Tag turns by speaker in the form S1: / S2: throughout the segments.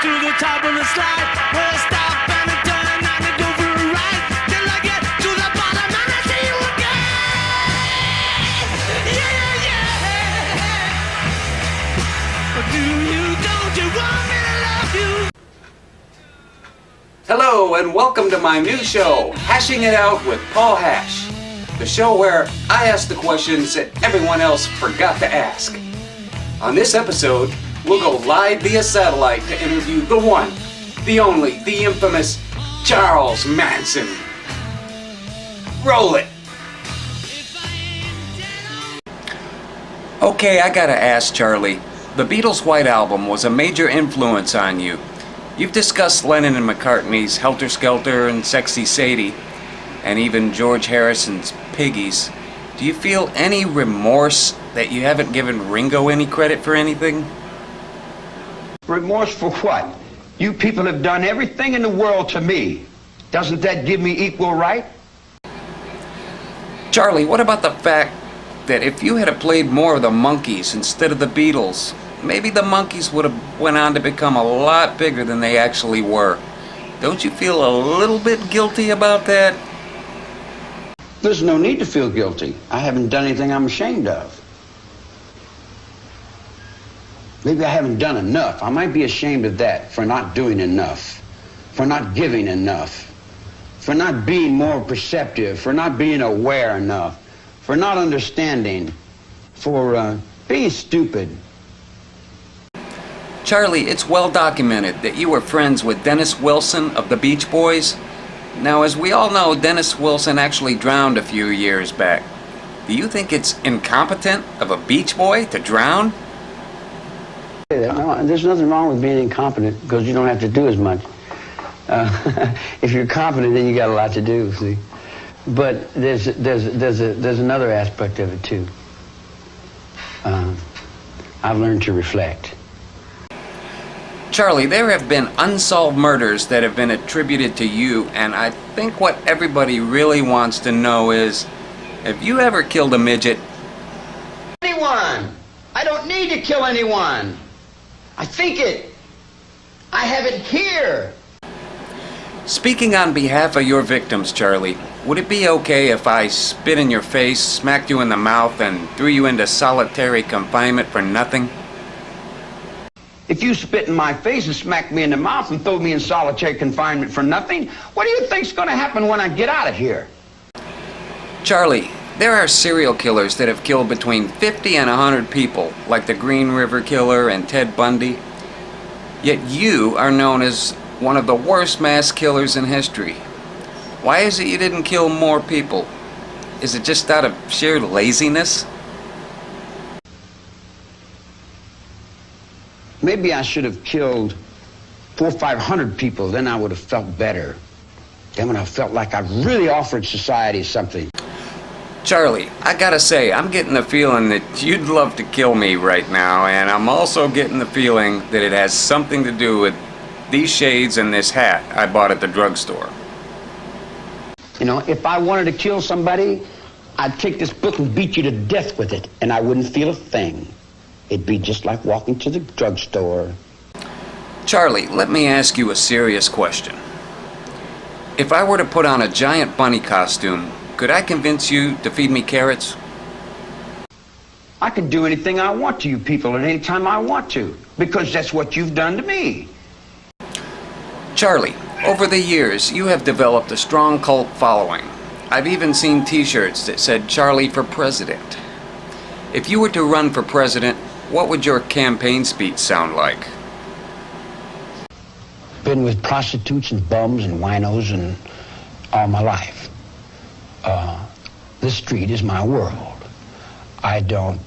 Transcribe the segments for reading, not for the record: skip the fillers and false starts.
S1: to the top of the slide. Well, I stop and I turn and I go for a ride. Till I get to the bottom and I see you again. Yeah, yeah, yeah. But do you, don't you want me to love you?
S2: Hello and welcome to my new show, Hashing It Out with Paul Hash. The show where I ask the questions that everyone else forgot to ask. On this episode, we'll go live via satellite to interview the one, the only, the infamous Charles Manson. Roll it! Okay, I gotta ask Charlie, the Beatles' White Album was a major influence on you. You've discussed Lennon and McCartney's Helter Skelter and Sexy Sadie, and even George Harrison's Piggies. Do you feel any remorse that you haven't given Ringo any credit for anything?
S3: Remorse for what? You people have done everything in the world to me. Doesn't that give me equal right?
S2: Charlie, what about the fact that if you had played more of the Monkees instead of the Beatles, maybe the Monkees would have went on to become a lot bigger than they actually were? Don't you feel a little bit guilty about that?
S3: There's no need to feel guilty. I haven't done anything I'm ashamed of. Maybe I haven't done enough. I might be ashamed of that, for not doing enough, for not giving enough, for not being more perceptive, for not being aware enough, for not understanding, for being stupid.
S2: Charlie, it's well documented that you were friends with Dennis Wilson of the Beach Boys. Now, as we all know, Dennis Wilson actually drowned a few years back. Do you think it's incompetent of a Beach Boy to drown?
S3: No, there's nothing wrong with being incompetent because you don't have to do as much. If you're competent, then you got a lot to do, see. But there's another aspect of it too. I've learned to reflect.
S2: Charlie, there have been unsolved murders that have been attributed to you, and I think what everybody really wants to know is, have you ever killed a midget?
S3: Anyone! I don't need to kill anyone! I think it. I have it here!
S2: Speaking on behalf of your victims, Charlie, would it be okay if I spit in your face, smacked you in the mouth, and threw you into solitary confinement for nothing?
S3: If you spit in my face and smack me in the mouth and throw me in solitary confinement for nothing, what do you think's going to happen when I get out of here?
S2: Charlie, there are serial killers that have killed between 50 and 100 people, like the Green River Killer and Ted Bundy. Yet you are known as one of the worst mass killers in history. Why is it you didn't kill more people? Is it just out of sheer laziness?
S3: Maybe I should have killed 400 or 500 people, then I would have felt better. Then when I felt like I really offered society something.
S2: Charlie, I gotta say, I'm getting the feeling that you'd love to kill me right now, and I'm also getting the feeling that it has something to do with these shades and this hat I bought at the drugstore.
S3: You know, if I wanted to kill somebody, I'd take this book and beat you to death with it, and I wouldn't feel a thing. It'd be just like walking to the drugstore.
S2: Charlie, let me ask you a serious question. If I were to put on a giant bunny costume, could I convince you to feed me carrots?
S3: I can do anything I want to you people at any time I want to, because that's what you've done to me.
S2: Charlie, over the years, you have developed a strong cult following. I've even seen t-shirts that said Charlie for President. If you were to run for president, what would your campaign speech sound like?
S3: Been with prostitutes and bums and winos and all my life. The street is my world. I don't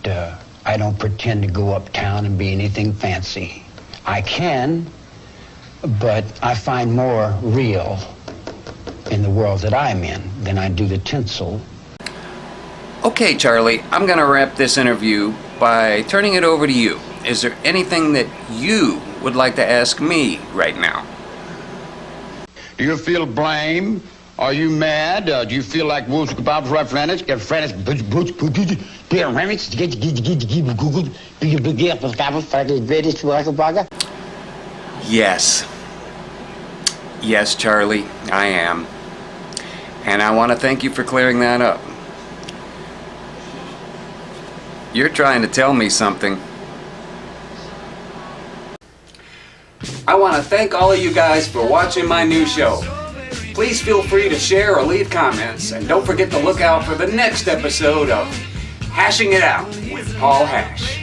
S3: pretend to go uptown and be anything fancy. I can, but I find more real in the world that I'm in than I do the tinsel.
S2: Okay, Charlie, I'm gonna wrap this interview by turning it over to you. Is there anything that you would like to ask me right now?
S3: Do you feel blame? Are you mad? Do you feel like wolves about to friends? Get friends.
S2: Yes. Yes, Charlie, I am. And I want to thank you for clearing that up. You're trying to tell me something. I want to thank all of you guys for watching my new show. Please feel free to share or leave comments, and don't forget to look out for the next episode of Hashing It Out with Paul Hash.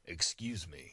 S4: Excuse me.